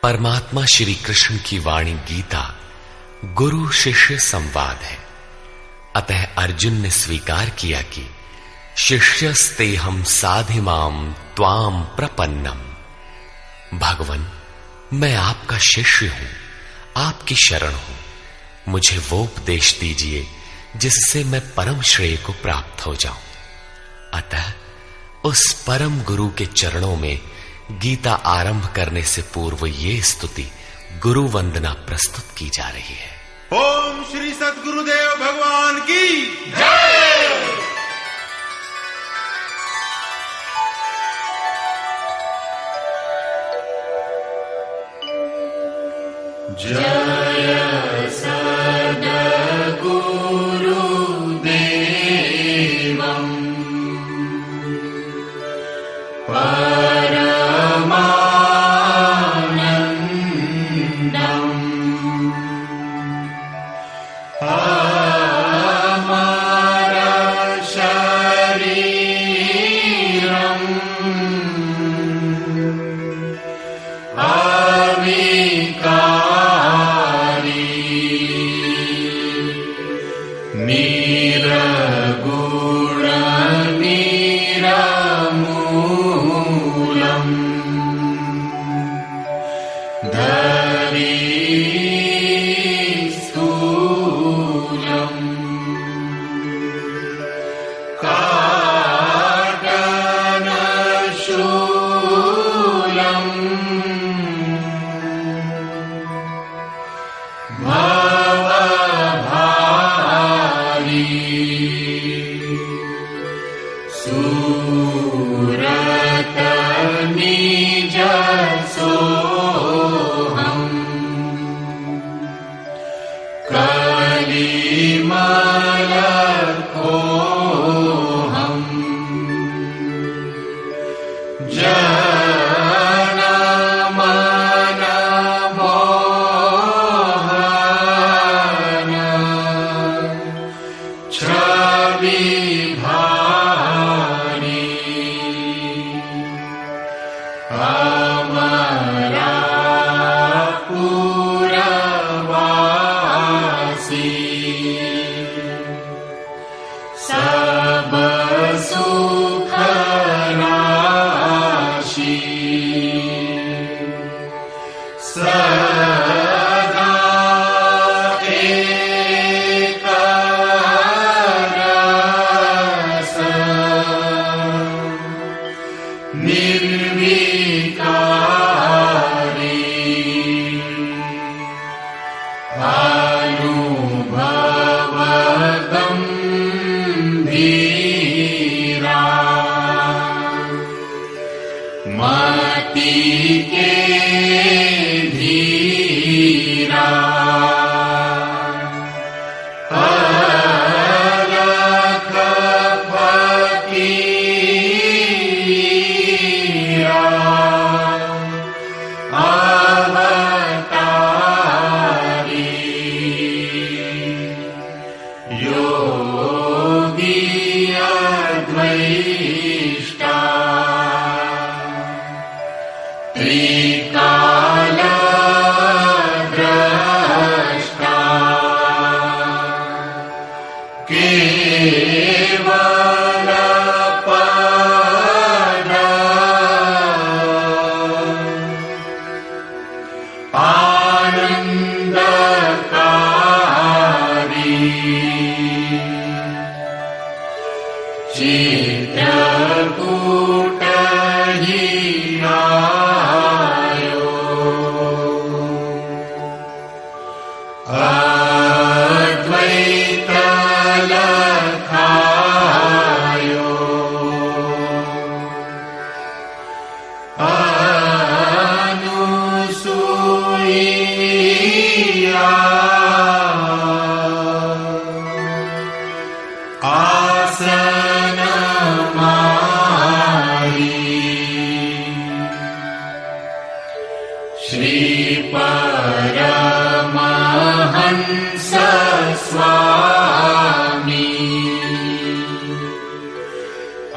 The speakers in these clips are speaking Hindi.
परमात्मा श्री कृष्ण की वाणी गीता गुरु शिष्य संवाद है। अतः अर्जुन ने स्वीकार किया कि शिष्यस्तेहं साधिमाम त्वाम प्रपन्नम। भगवन, मैं आपका शिष्य हूं, आपकी शरण हूं। मुझे वो उपदेश दीजिए जिससे मैं परम श्रेय को प्राप्त हो जाऊं। अतः उस परम गुरु के चरणों में गीता आरंभ करने से पूर्व ये स्तुति गुरु वंदना प्रस्तुत की जा रही है। ओम श्री सद्गुरुदेव भगवान की जय। जय सद्गुरुदेवं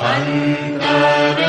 अंतर्यामी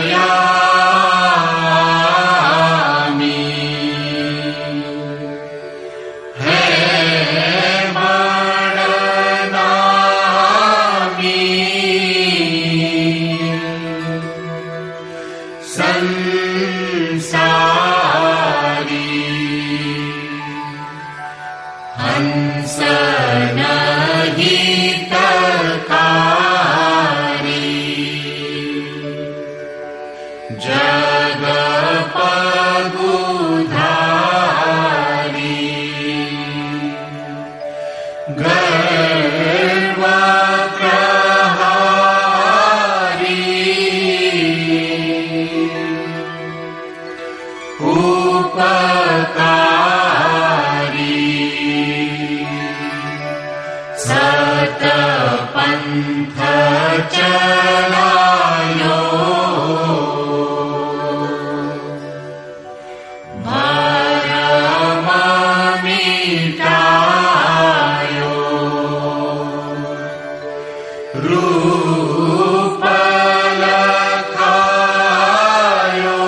सत पंथ चलायो भरम मिटायो रूप लखायो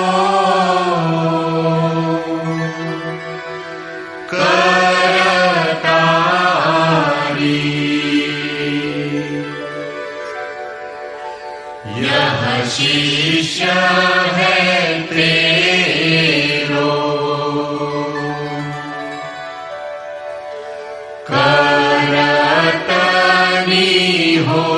यह शिष्य है तेरो करत निहोरो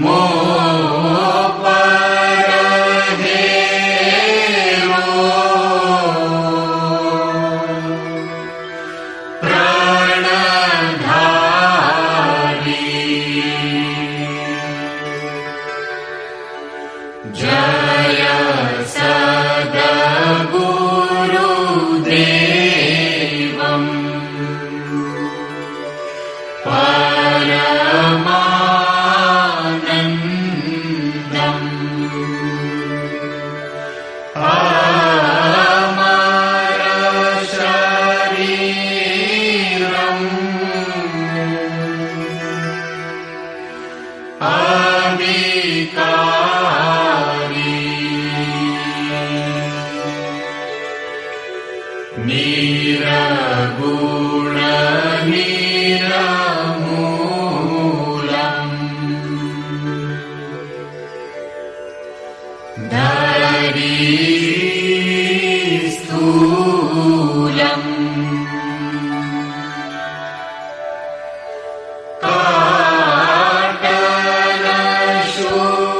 मोह पर हेरो जय सद्गुरुदेवम् परमानन्दम् अमर शरीरम् अविकारी निरगुण निरमूलम् धरी स्थूलम्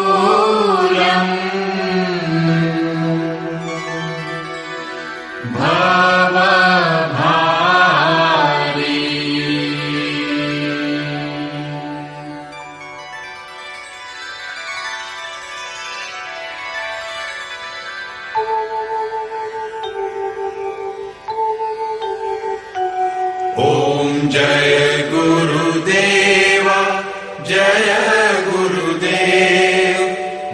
काटलशूलम् भवभारी ओम जय गुरुदेव जय गुरुदेव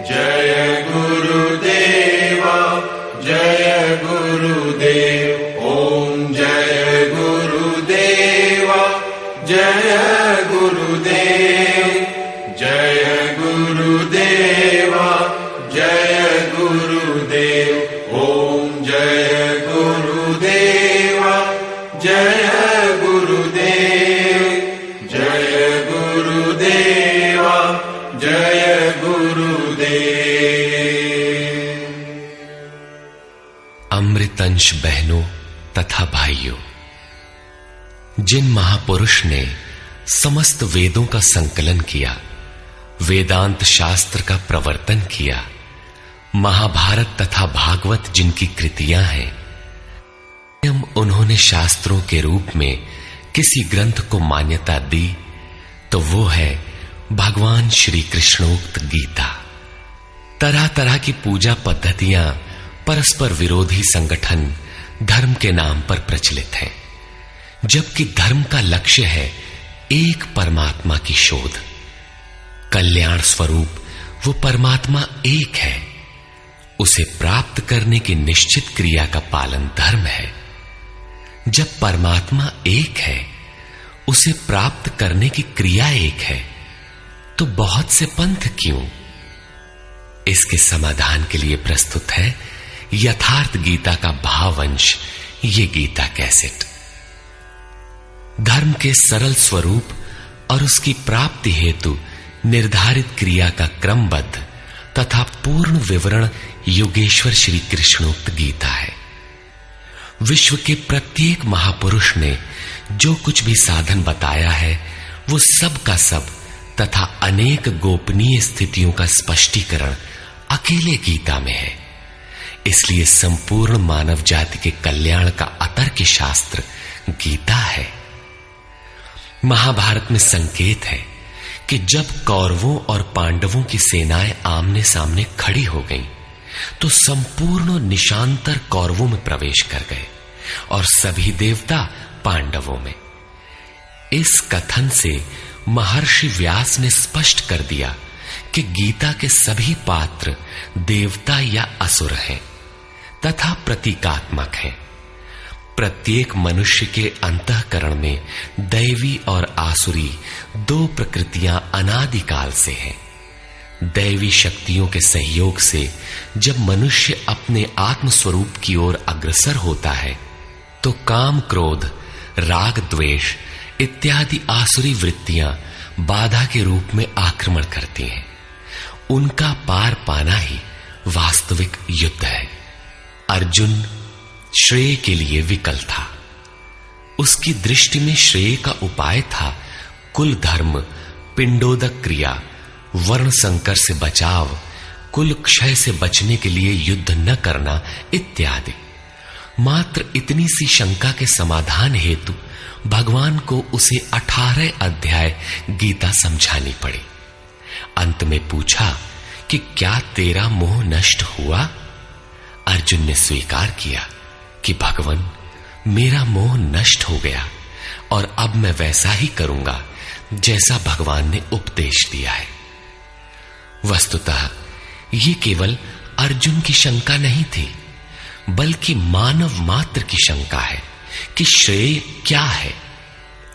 जय गुरुदेव जय गुरुदेव ओम जय गुरुदेव जय गुरुदेव जय गुरुदेव जय गुरुदेव ओम जय गुरुदेव जय गुरुदेव जय गुरुदेव जय गुरुदेव। अमृतंश बहनों तथा भाइयों, जिन महापुरुष ने समस्त वेदों का संकलन किया, वेदांत शास्त्र का प्रवर्तन किया, महाभारत तथा भागवत जिनकी कृतियां हैं, उन्होंने शास्त्रों के रूप में किसी ग्रंथ को मान्यता दी तो वो है भगवान श्री कृष्णोक्त गीता। तरह तरह की पूजा पद्धतियां, परस्पर विरोधी संगठन धर्म के नाम पर प्रचलित हैं, जबकि धर्म का लक्ष्य है एक परमात्मा की शोध। कल्याण स्वरूप वो परमात्मा एक है, उसे प्राप्त करने की निश्चित क्रिया का पालन धर्म है। जब परमात्मा एक है, उसे प्राप्त करने की क्रिया एक है, तो बहुत से पंथ क्यों? इसके समाधान के लिए प्रस्तुत है यथार्थ गीता का भावांश, ये गीता कैसेट। धर्म के सरल स्वरूप और उसकी प्राप्ति हेतु निर्धारित क्रिया का क्रमबद्ध तथा पूर्ण विवरण योगेश्वर श्री कृष्णोक्त गीता है। विश्व के प्रत्येक महापुरुष ने जो कुछ भी साधन बताया है, वो सब का सब तथा अनेक गोपनीय स्थितियों का स्पष्टीकरण अकेले गीता में है। इसलिए संपूर्ण मानव जाति के कल्याण का अतर्क शास्त्र गीता है। महाभारत में संकेत है कि जब कौरवों और पांडवों की सेनाएं आमने सामने खड़ी हो गईं, तो संपूर्ण निशांतर कौरवों में प्रवेश कर गए और सभी देवता पांडवों में। इस कथन से महर्षि व्यास ने स्पष्ट कर दिया कि गीता के सभी पात्र देवता या असुर हैं तथा प्रतीकात्मक हैं। प्रत्येक मनुष्य के अंतःकरण में दैवी और आसुरी दो प्रकृतियां अनादिकाल से हैं। दैवी शक्तियों के सहयोग से जब मनुष्य अपने आत्म स्वरूप की ओर अग्रसर होता है, तो काम, क्रोध, राग, द्वेष इत्यादि आसुरी वृत्तियां बाधा के रूप में आक्रमण करती हैं। उनका पार पाना ही वास्तविक युद्ध है। अर्जुन श्रेय के लिए विकल था। उसकी दृष्टि में श्रेय का उपाय था कुल धर्म, पिंडोदक क्रिया, वर्ण संकर से बचाव, कुल क्षय से बचने के लिए युद्ध न करना इत्यादि। मात्र इतनी सी शंका के समाधान हेतु भगवान को उसे 18 अध्याय गीता समझानी पड़ी। अंत में पूछा कि क्या तेरा मोह नष्ट हुआ? अर्जुन ने स्वीकार किया कि भगवान, मेरा मोह नष्ट हो गया और अब मैं वैसा ही करूंगा जैसा भगवान ने उपदेश दिया है। वस्तुतः ये केवल अर्जुन की शंका नहीं थी, बल्कि मानव मात्र की शंका है कि श्रेय क्या है,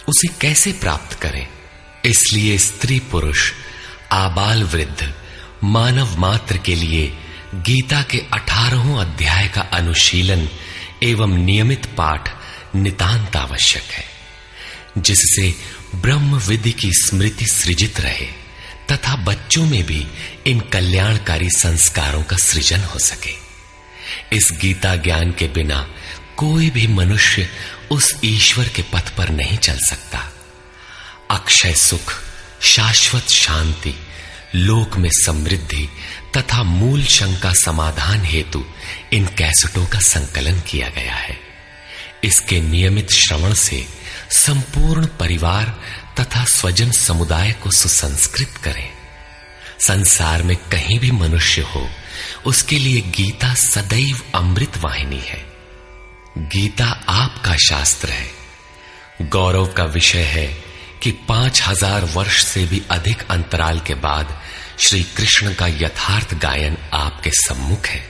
उसे कैसे प्राप्त करें। इसलिए स्त्री पुरुष, आबाल वृद्ध, मानव मात्र के लिए गीता के 18 अध्याय का अनुशीलन एवं नियमित पाठ नितांत आवश्यक है, जिससे ब्रह्म विधि की स्मृति सृजित रहे तथा बच्चों में भी इन कल्याणकारी संस्कारों का सृजन हो सके। इस गीता ज्ञान के बिना कोई भी मनुष्य उस ईश्वर के पथ पर नहीं चल सकता। अक्षय सुख, शाश्वत शांति, लोक में समृद्धि तथा मूल शंका समाधान हेतु इन कैसेटों का संकलन किया गया है। इसके नियमित श्रवण से संपूर्ण परिवार तथा स्वजन समुदाय को सुसंस्कृत करें। संसार में कहीं भी मनुष्य हो, उसके लिए गीता सदैव अमृत वाहिनी है। गीता आपका शास्त्र है। गौरव का विषय है कि 5000 वर्ष से भी अधिक अंतराल के बाद श्री कृष्ण का यथार्थ गायन आपके सम्मुख है।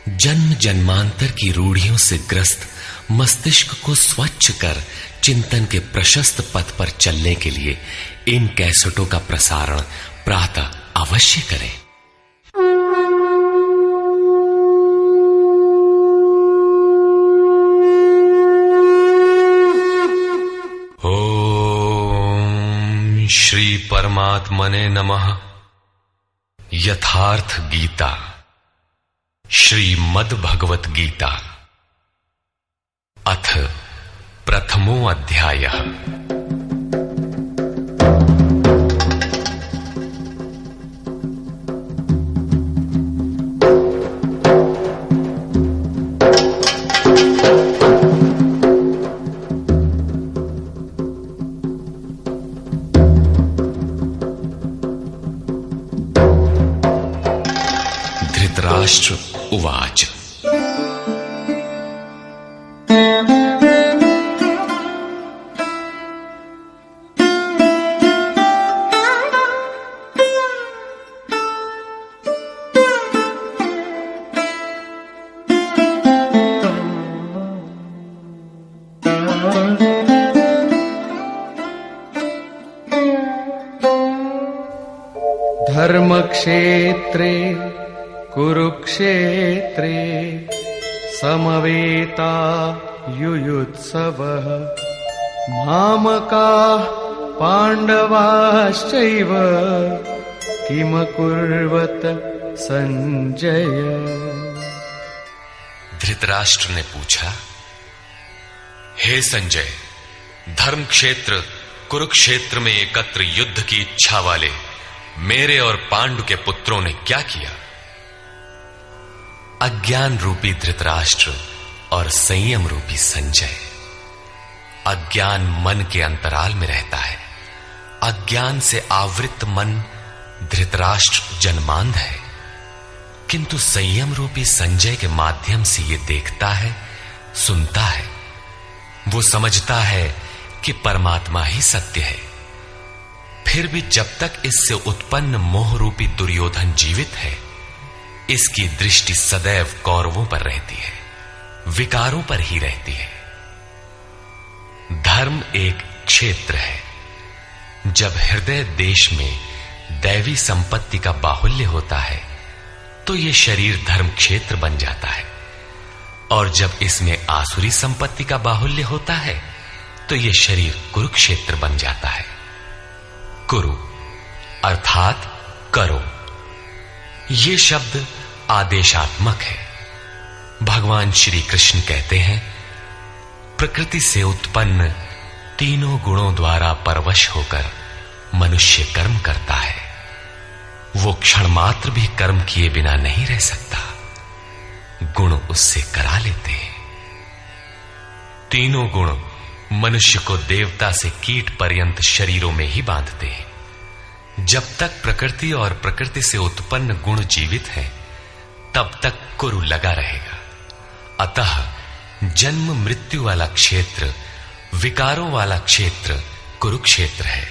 जन्म जन्मांतर की रूढ़ियों से ग्रस्त मस्तिष्क को स्वच्छ कर चिंतन के प्रशस्त पथ पर चलने के लिए इन कैसेटों का प्रसारण प्रातः अवश्य करें। ओम श्री परमात्मने नमः। यथार्थ गीता, श्रीमद् भगवत गीता, अथ प्रथमो अध्यायः। धृतराष्ट्र उवाच। धर्मक्षेत्रे कुरुक्षेत्रे समवेता युयुत्सवः मामकाः पाण्डवाश्चैव किमकुर्वत संजय। धृतराष्ट्र ने पूछा, हे संजय, धर्म क्षेत्र कुरुक्षेत्र में एकत्र युद्ध की इच्छा वाले मेरे और पांडु के पुत्रों ने क्या किया? अज्ञान रूपी धृतराष्ट्र और संयम रूपी संजय। अज्ञान मन के अंतराल में रहता है अज्ञान से आवृत मन धृतराष्ट्र जन्मांध है, किंतु संयम रूपी संजय के माध्यम से यह देखता है, सुनता है। वो समझता है कि परमात्मा ही सत्य है। फिर भी जब तक इससे उत्पन्न मोह रूपी दुर्योधन जीवित है, इसकी दृष्टि सदैव कौरवों पर रहती है, विकारों पर ही रहती है। धर्म एक क्षेत्र है। जब हृदय देश में दैवी संपत्ति का बाहुल्य होता है तो यह शरीर धर्म क्षेत्र बन जाता है, और जब इसमें आसुरी संपत्ति का बाहुल्य होता है तो यह शरीर कुरुक्षेत्र बन जाता है। कुरु अर्थात करो। यह शब्द आदेशात्मक है। भगवान श्री कृष्ण कहते हैं, प्रकृति से उत्पन्न तीनों गुणों द्वारा परवश होकर मनुष्य कर्म करता है। वो क्षण मात्र भी कर्म किए बिना नहीं रह सकता, गुण उससे करा लेते हैं। तीनों गुण मनुष्य को देवता से कीट पर्यंत शरीरों में ही बांधते हैं। जब तक प्रकृति और प्रकृति से उत्पन्न गुण जीवित हैं, तब तक कुरु लगा रहेगा। अतः जन्म मृत्यु वाला क्षेत्र, विकारों वाला क्षेत्र कुरुक्षेत्र है,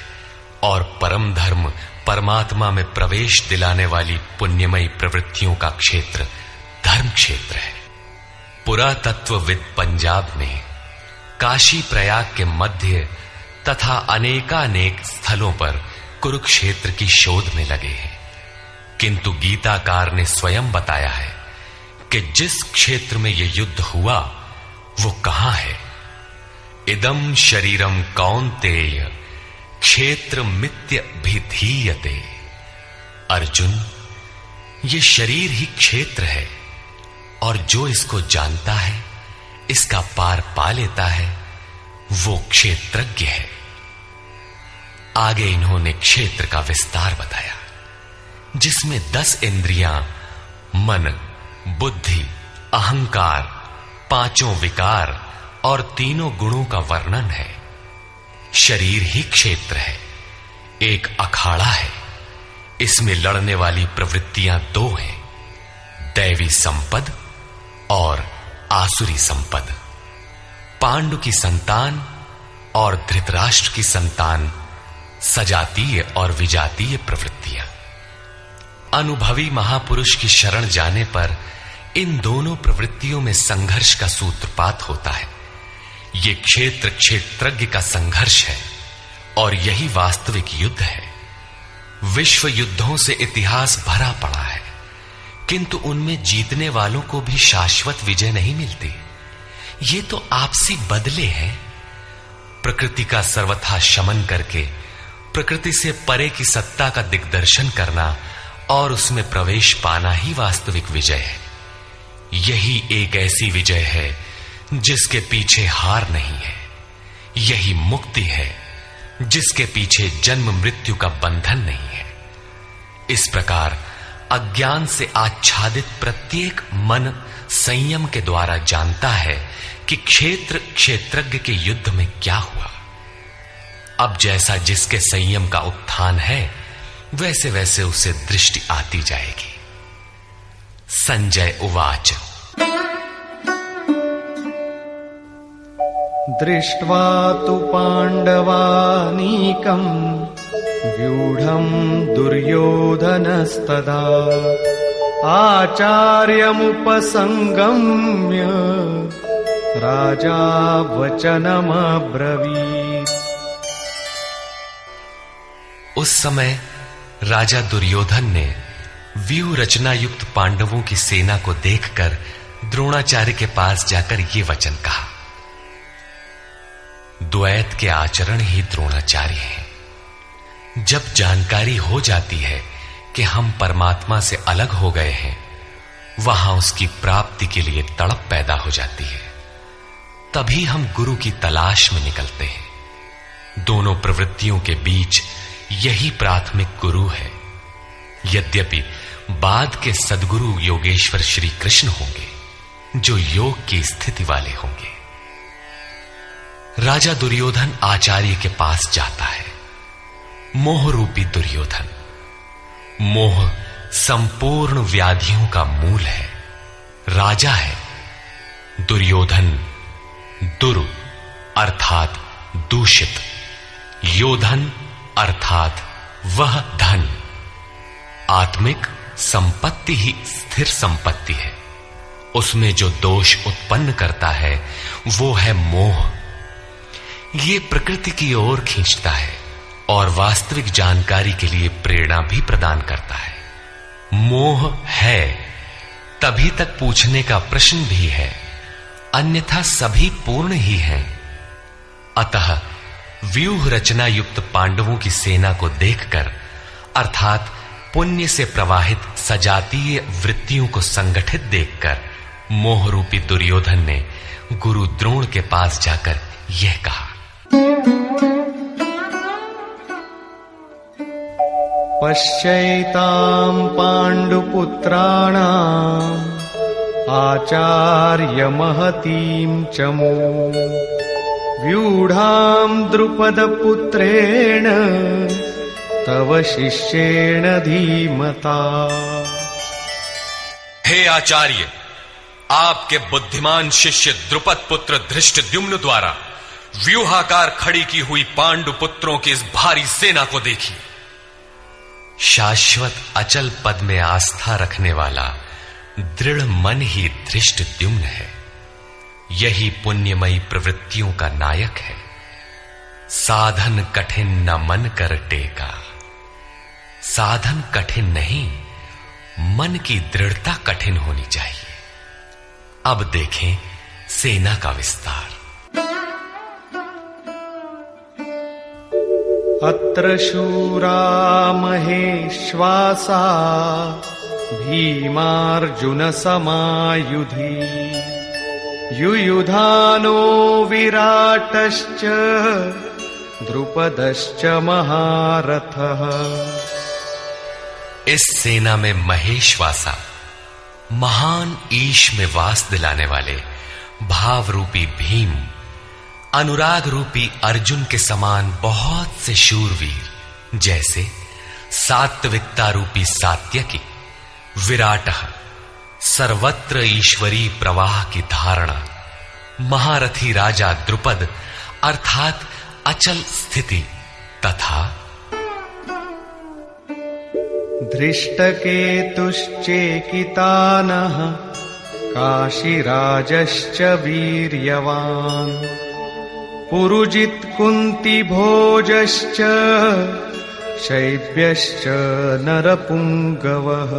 और परम धर्म परमात्मा में प्रवेश दिलाने वाली पुण्यमयी प्रवृत्तियों का क्षेत्र धर्म क्षेत्र है। पुरातत्वविद पंजाब में काशी प्रयाग के मध्य तथा अनेकानेक स्थलों पर कुरुक्षेत्र की शोध में लगे हैं, किंतु गीताकार ने स्वयं बताया है कि जिस क्षेत्र में यह युद्ध हुआ वो कहां है। इदम शरीरम कौन्तेय क्षेत्र मित्य भिधीयते। अर्जुन, ये शरीर ही क्षेत्र है, और जो इसको जानता है, इसका पार पा लेता है, वो क्षेत्रज्ञ है। आगे इन्होंने क्षेत्र का विस्तार बताया, जिसमें 10 इंद्रियां, मन, बुद्धि, अहंकार, 5 विकार और 3 गुणों का वर्णन है। शरीर ही क्षेत्र है, एक अखाड़ा है। इसमें लड़ने वाली प्रवृत्तियां 2 हैं, दैवी संपद और आसुरी संपद। पांडु की संतान और धृतराष्ट्र की संतान सजातीय और विजातीय प्रवृत्तियां। अनुभवी महापुरुष की शरण जाने पर इन दोनों प्रवृत्तियों में संघर्ष का सूत्रपात होता है। यह क्षेत्र क्षेत्रज्ञ का संघर्ष है, और यही वास्तविक युद्ध है। विश्व युद्धों से इतिहास भरा पड़ा है, किंतु उनमें जीतने वालों को भी शाश्वत विजय नहीं मिलती। ये तो आपसी बदले हैं। प्रकृति का सर्वथा शमन करके प्रकृति से परे की सत्ता का दिग्दर्शन करना और उसमें प्रवेश पाना ही वास्तविक विजय है। यही एक ऐसी विजय है जिसके पीछे हार नहीं है। यही मुक्ति है जिसके पीछे जन्म मृत्यु का बंधन नहीं है। इस प्रकार अज्ञान से आच्छादित प्रत्येक मन संयम के द्वारा जानता है कि क्षेत्र क्षेत्रज्ञ के युद्ध में क्या हुआ। अब जैसा जिसके संयम का उत्थान है, वैसे वैसे उसे दृष्टि आती जाएगी। संजय उवाच। दृष्ट्वा तु पाण्डवानीकम् व्यूढम् दुर्योधनस्तदा आचार्यमुपसंगम्य राजा वचनमब्रवीत्। उस समय राजा दुर्योधन ने व्यूह रचना युक्त पांडवों की सेना को देखकर द्रोणाचार्य के पास जाकर ये वचन कहा। द्वैत के आचरण ही द्रोणाचार्य हैं। जब जानकारी हो जाती है कि हम परमात्मा से अलग हो गए हैं, वहां उसकी प्राप्ति के लिए तड़प पैदा हो जाती है। तभी हम गुरु की तलाश में निकलते हैं। दोनों प्रवृत्तियों के बीच यही प्राथमिक गुरु है। यद्यपि बाद के सद्गुरु योगेश्वर श्री कृष्ण होंगे, जो योग की स्थिति वाले होंगे। राजा दुर्योधन आचार्य के पास जाता है। मोह रूपी दुर्योधन। मोह संपूर्ण व्याधियों का मूल है, राजा है। दुर्योधन दुरु अर्थात दूषित, योधन अर्थात वह धन। आत्मिक संपत्ति ही स्थिर संपत्ति है, उसमें जो दोष उत्पन्न करता है वो है मोह। ये प्रकृति की ओर खींचता है और वास्तविक जानकारी के लिए प्रेरणा भी प्रदान करता है। मोह है तभी तक पूछने का प्रश्न भी है, अन्यथा सभी पूर्ण ही हैं। अतः व्यूह रचना युक्त पांडवों की सेना को देखकर, अर्थात पुण्य से प्रवाहित सजातीय वृत्तियों को संगठित देखकर, मोह रूपी दुर्योधन ने गुरु द्रोण के पास जाकर यह कहा, पश्यैतां पांडुपुत्राणाम् आचार्य महतीं चमू व्यूढ़ां द्रुपदपुत्रेण तव शिष्येण धीमता। हे आचार्य, आपके बुद्धिमान शिष्य द्रुपद पुत्र धृष्टद्युम्न द्वारा व्यूहाकार खड़ी की हुई पांडु पुत्रों की इस भारी सेना को देखिए। शाश्वत अचल पद में आस्था रखने वाला दृढ़ मन ही धृष्टद्युम्न है। यही पुण्यमयी प्रवृत्तियों का नायक है। साधन कठिन न मन कर टेका। साधन कठिन नहीं, मन की दृढ़ता कठिन होनी चाहिए। अब देखें सेना का विस्तार। अत्र शूरा महेश्वासा भीमार्जुन समायुधि युयुधानो विराटश्च द्रुपदश्च महारथः। इस सेना में महेश्वासा, महान ईश में वास दिलाने वाले भाव रूपी भीम, अनुराग रूपी अर्जुन के समान बहुत से शूरवीर, जैसे सात्विकता रूपी सात्यकी, विराटः, सर्वत्र ईश्वरी प्रवाह की धारणा, महारथी राजा द्रुपद अर्थात अचल स्थिति, तथा धृष्टकेतुश्चेकितानः काशीराजश्च वीर्यवान् पुरुजित् कुन्तिभोजश्च शैब्यश्च नरपुंगवः।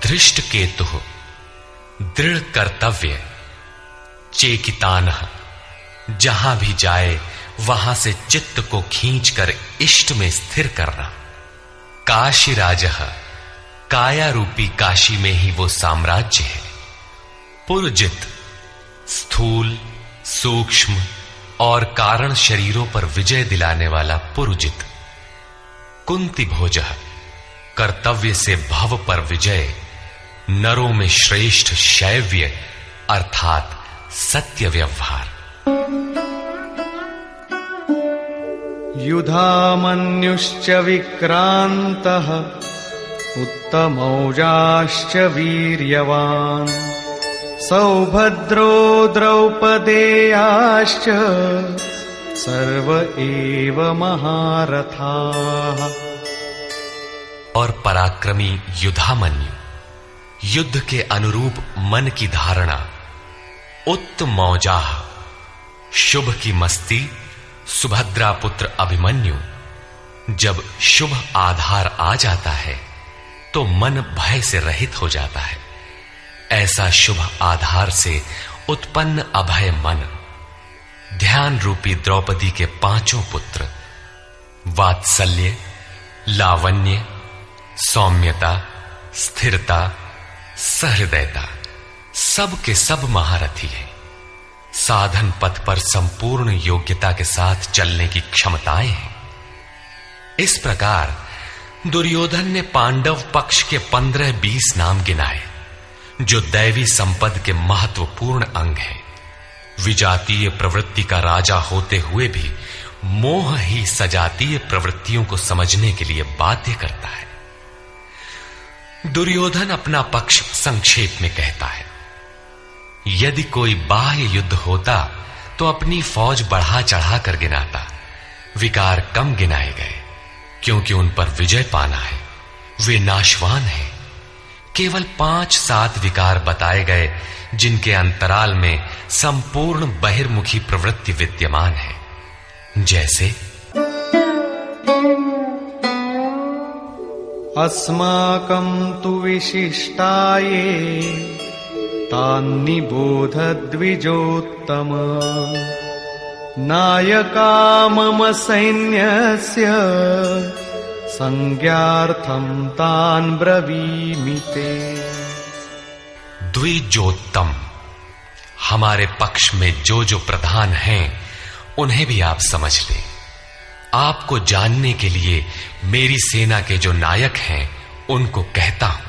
धृष्टकेतुः दृढ़ कर्तव्य, चेकितानः जहां भी जाए वहां से चित्त को खींचकर इष्ट में स्थिर करना, काशीराजः काया रूपी काशी में ही वो साम्राज्य है, पुरजित स्थूल सूक्ष्म और कारण शरीरों पर विजय दिलाने वाला पुरुजित, कुंती भोजः कर्तव्य से भव पर विजय, नरों में श्रेष्ठ शैव्य अर्थात सत्य व्यवहार। युधामन्युश्च विक्रान्तः उत्तमौजाश्च वीर्यवान् सौभद्रो द्रौपदेयाश्च सर्व एव महारथाः। और पराक्रमी युधामन्यु, युद्ध के अनुरूप मन की धारणा, उत्तमौजाः शुभ की मस्ती, सुभद्रा पुत्र अभिमन्यु। जब शुभ आधार आ जाता है तो मन भय से रहित हो जाता है। ऐसा शुभ आधार से उत्पन्न अभय मन, ध्यान रूपी द्रौपदी के पांचों पुत्र वात्सल्य, लावण्य, सौम्यता, स्थिरता, सहृदयता, सब के सब महारथी है। साधन पथ पर संपूर्ण योग्यता के साथ चलने की क्षमताएं हैं। इस प्रकार दुर्योधन ने पांडव पक्ष के 15-20 नाम गिनाए, जो दैवी संपद के महत्वपूर्ण अंग है। विजातीय प्रवृत्ति का राजा होते हुए भी मोह ही सजातीय प्रवृत्तियों को समझने के लिए बाध्य करता है। दुर्योधन अपना पक्ष संक्षेप में कहता है, यदि कोई बाह्य युद्ध होता तो अपनी फौज बढ़ा चढ़ा कर गिनाता, विकार कम गिनाए गए, क्योंकि उन पर विजय पाना है, वे नाशवान हैं। केवल 5-7 विकार बताए गए, जिनके अंतराल में संपूर्ण बहिर्मुखी प्रवृत्ति विद्यमान है, जैसे अस्माकं तु विशिष्टाये तान्निबोध द्विजोत्तम नायका मम सैन्यस्य संज्ञार्थं तान् ब्रवीमि ते। द्विजोत्तम, हमारे पक्ष में जो जो प्रधान हैं उन्हें भी आप समझ लें। आपको जानने के लिए मेरी सेना के जो नायक हैं उनको कहता हूं।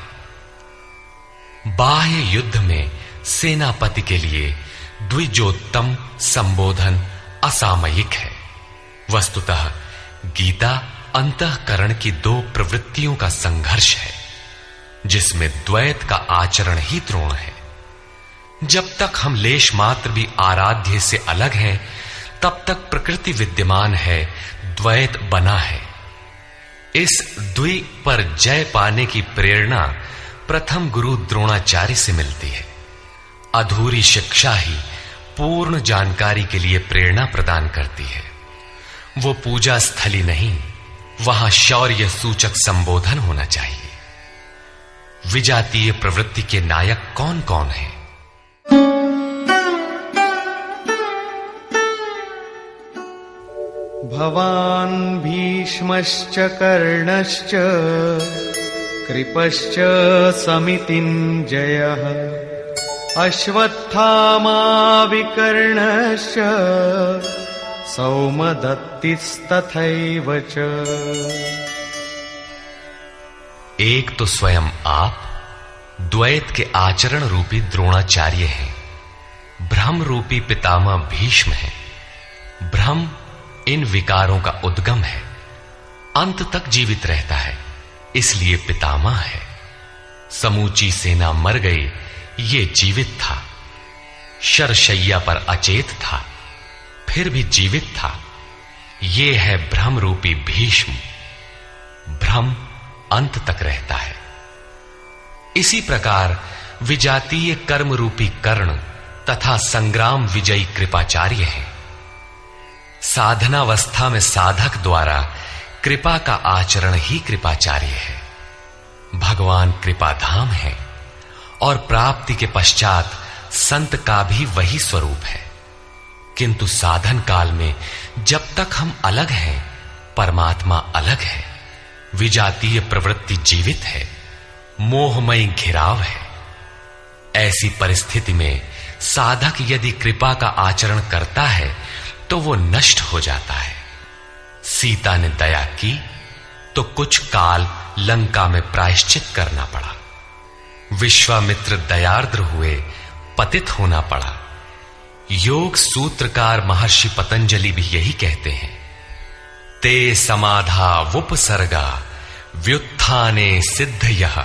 बाह्य युद्ध में सेनापति के लिए द्विजोत्तम संबोधन असामयिक है। वस्तुतः गीता अंतःकरण की 2 प्रवृत्तियों का संघर्ष है, जिसमें द्वैत का आचरण ही द्रोण है। जब तक हम लेश मात्र भी आराध्य से अलग हैं, तब तक प्रकृति विद्यमान है, द्वैत बना है। इस द्वि पर जय पाने की प्रेरणा प्रथम गुरु द्रोणाचार्य से मिलती है। अधूरी शिक्षा ही पूर्ण जानकारी के लिए प्रेरणा प्रदान करती है। वो पूजा स्थली नहीं, वहां शौर्य सूचक संबोधन होना चाहिए। विजातीय प्रवृत्ति के नायक कौन कौन हैं? भवान् भीष्मश्च कर्णश्च कृपश्च समितिञ्जयः अश्वत्थामा विकर्णश्च सौमदत्तिस्तथैव च। एक तो स्वयं आप द्वैत के आचरण रूपी द्रोणाचार्य हैं। भ्रम रूपी पितामह भीष्म है। भ्रम इन विकारों का उद्गम है, अंत तक जीवित रहता है, इसलिए पितामह है। समूची सेना मर गई, ये जीवित था। शरशैया पर अचेत था, फिर भी जीवित था। ये है भ्रम रूपी भीष्म। भ्रम अंत तक रहता है। इसी प्रकार विजातीय कर्म रूपी कर्ण तथा संग्राम विजयी कृपाचार्य है। साधनावस्था में साधक द्वारा कृपा का आचरण ही कृपाचार्य है। भगवान कृपाधाम है और प्राप्ति के पश्चात संत का भी वही स्वरूप है। किंतु साधन काल में जब तक हम अलग हैं, परमात्मा अलग है। विजातीय प्रवृत्ति जीवित है, मोहमयी घिराव है। ऐसी परिस्थिति में साधक यदि कृपा का आचरण करता है तो वो नष्ट हो जाता है। सीता ने दया की तो कुछ काल लंका में प्रायश्चित करना पड़ा। विश्वामित्र दयार्द्र हुए, पतित होना पड़ा। योग सूत्रकार महर्षि पतंजलि भी यही कहते हैं, ते समाधा वुपसर्गा व्युत्थाने सिद्धयः।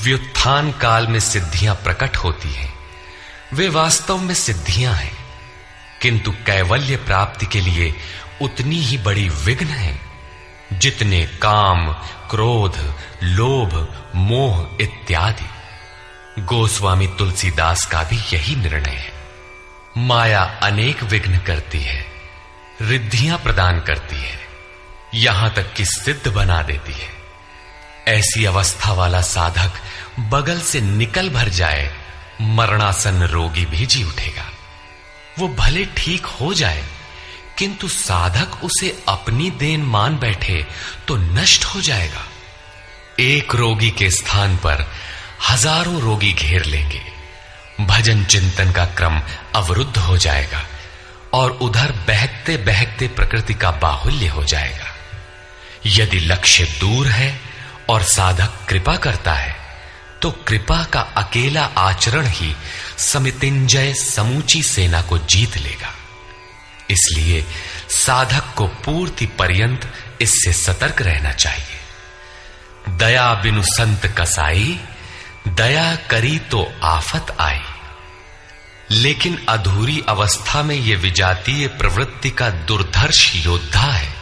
व्युत्थान काल में सिद्धियां प्रकट होती हैं, वे वास्तव में सिद्धियां हैं, किंतु कैवल्य प्राप्ति के लिए उतनी ही बड़ी विघ्न है जितने काम, क्रोध, लोभ, मोह इत्यादि। गोस्वामी तुलसीदास का भी यही निर्णय है। माया अनेक विघ्न करती है, रिद्धियां प्रदान करती है, यहां तक कि सिद्ध बना देती है। ऐसी अवस्था वाला साधक बगल से निकल भर जाए, मरणासन्न रोगी भी जी उठेगा। वो भले ठीक हो जाए, किंतु साधक उसे अपनी देन मान बैठे तो नष्ट हो जाएगा। एक रोगी के स्थान पर हजारों रोगी घेर लेंगे। भजन चिंतन का क्रम अवरुद्ध हो जाएगा और उधर बहकते बहकते प्रकृति का बाहुल्य हो जाएगा। यदि लक्ष्य दूर है और साधक कृपा करता है तो कृपा का अकेला आचरण ही समितिंजय समूची सेना को जीत लेगा। इसलिए साधक को पूर्ति पर्यंत इससे सतर्क रहना चाहिए। दया बिनु संत कसाई, दया करी तो आफत आई। लेकिन अधूरी अवस्था में यह विजातीय प्रवृत्ति का दुर्धर्ष योद्धा है।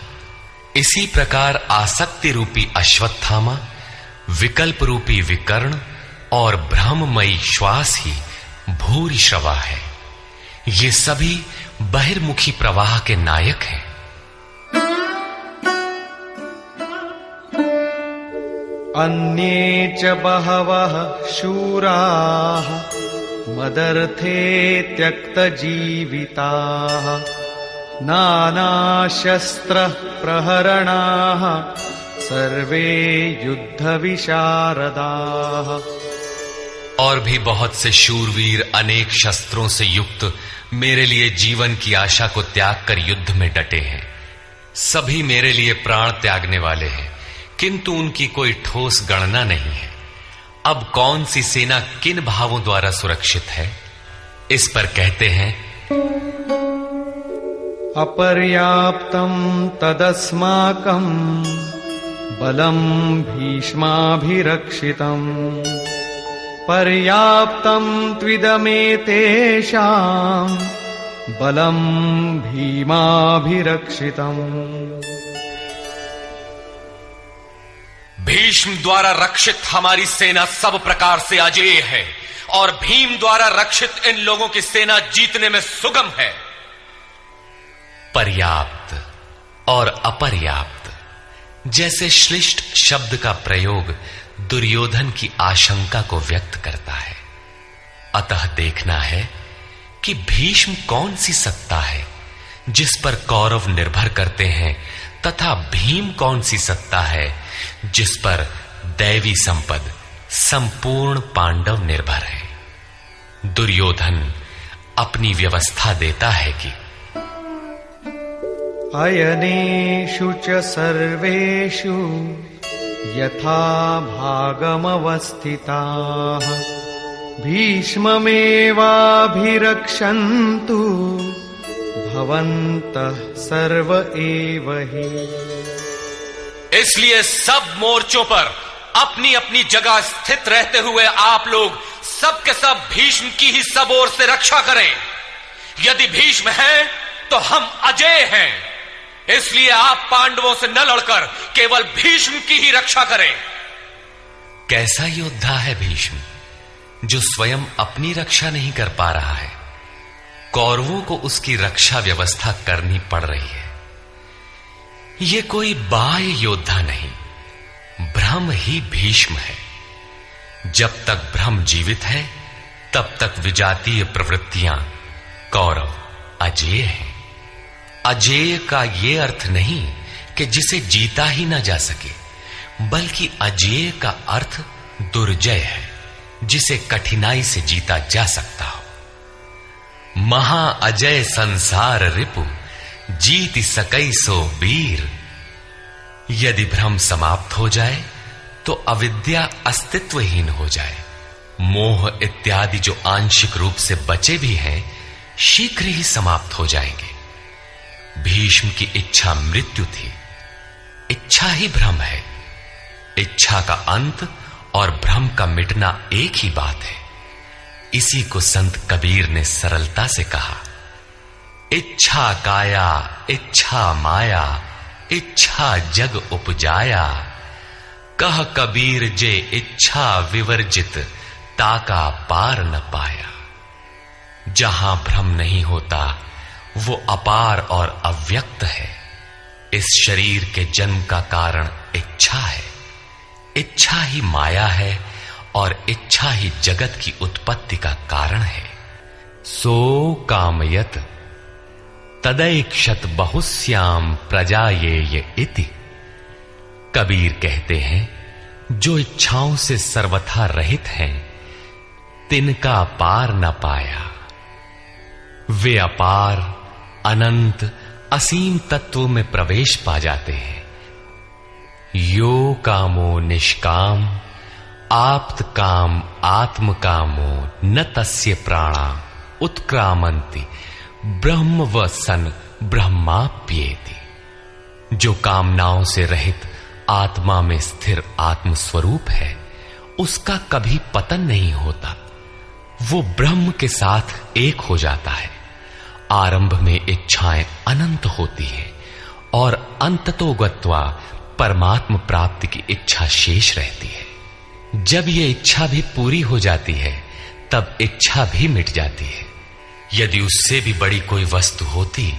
इसी प्रकार आसक्ति रूपी अश्वत्थामा, विकल्प रूपी विकर्ण और भ्रममयी श्वास ही भूरि श्रवा है। ये सभी बहिर्मुखी प्रवाह के नायक हैं। अन्ये च बहवः शूराः मदर्थे त्यक्तजीविताः नानाशस्त्र प्रहरणाः सर्वे युद्धविशारदाः। और भी बहुत से शूरवीर अनेक शस्त्रों से युक्त मेरे लिए जीवन की आशा को त्याग कर युद्ध में डटे हैं। सभी मेरे लिए प्राण त्यागने वाले हैं, किंतु उनकी कोई ठोस गणना नहीं है। अब कौन सी सेना किन भावों द्वारा सुरक्षित है, इस पर कहते हैं अपर्याप्तं तदस्माकं बलं भीष्माभिरक्षितम् पर्याप्तं त्विदमेतेषां बलं भीमाभिरक्षितम्। भीष्म द्वारा रक्षित हमारी सेना सब प्रकार से अजेय है और भीम द्वारा रक्षित इन लोगों की सेना जीतने में सुगम है। पर्याप्त और अपर्याप्त जैसे श्लिष्ट शब्द का प्रयोग दुर्योधन की आशंका को व्यक्त करता है। अतः देखना है कि भीष्म कौन सी सत्ता है जिस पर कौरव निर्भर करते हैं, तथा भीम कौन सी सत्ता है जिस पर दैवी संपद संपूर्ण पांडव निर्भर है। दुर्योधन अपनी व्यवस्था देता है कि अयनेषु च सर्वेषु यथा भागमवस्थिताः भीष्ममेवाभिरक्षन्तु भवन्तः सर्व एव हि। इसलिए सब मोर्चों पर अपनी अपनी जगह स्थित रहते हुए आप लोग सबके सब भीष्म की ही सब ओर से रक्षा करें। यदि भीष्म है तो हम अजेय हैं, इसलिए आप पांडवों से न लड़कर केवल भीष्म की ही रक्षा करें। कैसा योद्धा है भीष्म, जो स्वयं अपनी रक्षा नहीं कर पा रहा है, कौरवों को उसकी रक्षा व्यवस्था करनी पड़ रही है। यह कोई बाह्य योद्धा नहीं, ब्रह्म ही भीष्म है। जब तक ब्रह्म जीवित है तब तक विजातीय प्रवृत्तियां कौरव अजेय हैं। अजेय का यह अर्थ नहीं कि जिसे जीता ही ना जा सके, बल्कि अजेय का अर्थ दुर्जय है, जिसे कठिनाई से जीता जा सकता हो। महा अजय संसार रिपु जीति सकई सो वीर। यदि भ्रम समाप्त हो जाए तो अविद्या अस्तित्वहीन हो जाए। मोह इत्यादि जो आंशिक रूप से बचे भी हैं, शीघ्र ही समाप्त हो जाएंगे। भीष्म की इच्छा मृत्यु थी, इच्छा ही भ्रम है। इच्छा का अंत और भ्रम का मिटना एक ही बात है। इसी को संत कबीर ने सरलता से कहा, इच्छा काया इच्छा माया इच्छा जग उपजाया। कह कबीर जे इच्छा विवर्जित ताका पार न पाया। जहां भ्रम नहीं होता वो अपार और अव्यक्त है। इस शरीर के जन्म का कारण इच्छा है, इच्छा ही माया है और इच्छा ही जगत की उत्पत्ति का कारण है। सो कामयत तदैक्षत बहुश्याम प्रजायेय इति। कबीर कहते हैं, जो इच्छाओं से सर्वथा रहित हैं, तिनका पार न पाया। वे अपार अनंत असीम तत्व में प्रवेश पा जाते हैं। यो कामो निष्काम आप्त काम आत्म कामो न तस्य प्राणा उत्क्रामंति ब्रह्म व सन ब्रह्माप्येति। जो कामनाओं से रहित आत्मा में स्थिर आत्म स्वरूप है, उसका कभी पतन नहीं होता। वो ब्रह्म के साथ एक हो जाता है। आरंभ में इच्छाएं अनंत होती हैं और अंततो गत्वा परमात्म प्राप्ति की इच्छा शेष रहती है। जब ये इच्छा भी पूरी हो जाती है, तब इच्छा भी मिट जाती है। यदि उससे भी बड़ी कोई वस्तु होती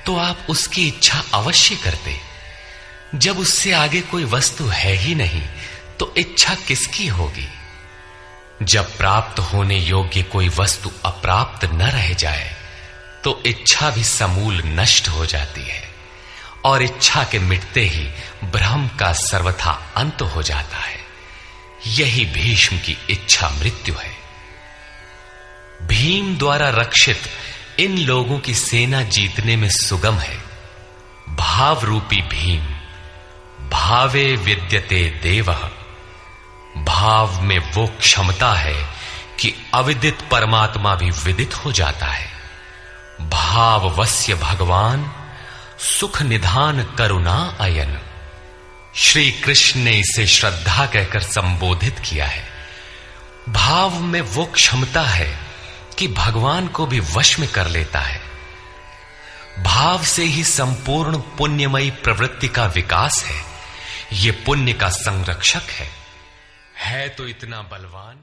तो आप उसकी इच्छा अवश्य करते। जब उससे आगे कोई वस्तु है ही नहीं, तो इच्छा किसकी होगी? जब प्राप्त होने योग्य कोई वस्तु अप्राप्त न रह जाए, तो इच्छा भी समूल नष्ट हो जाती है और इच्छा के मिटते ही ब्रह्म का सर्वथा अंत हो जाता है। यही भीष्म की इच्छा मृत्यु है। भीम द्वारा रक्षित इन लोगों की सेना जीतने में सुगम है। भाव रूपी भीम, भावे विद्यते देवः। भाव में वो क्षमता है कि अविदित परमात्मा भी विदित हो जाता है। भाववस्य भगवान सुख निधान करुणा अयन। श्री कृष्ण ने इसे श्रद्धा कहकर संबोधित किया है। भाव में वो क्षमता है कि भगवान को भी वश में कर लेता है। भाव से ही संपूर्ण पुण्यमयी प्रवृत्ति का विकास है। ये पुण्य का संरक्षक है तो इतना बलवान।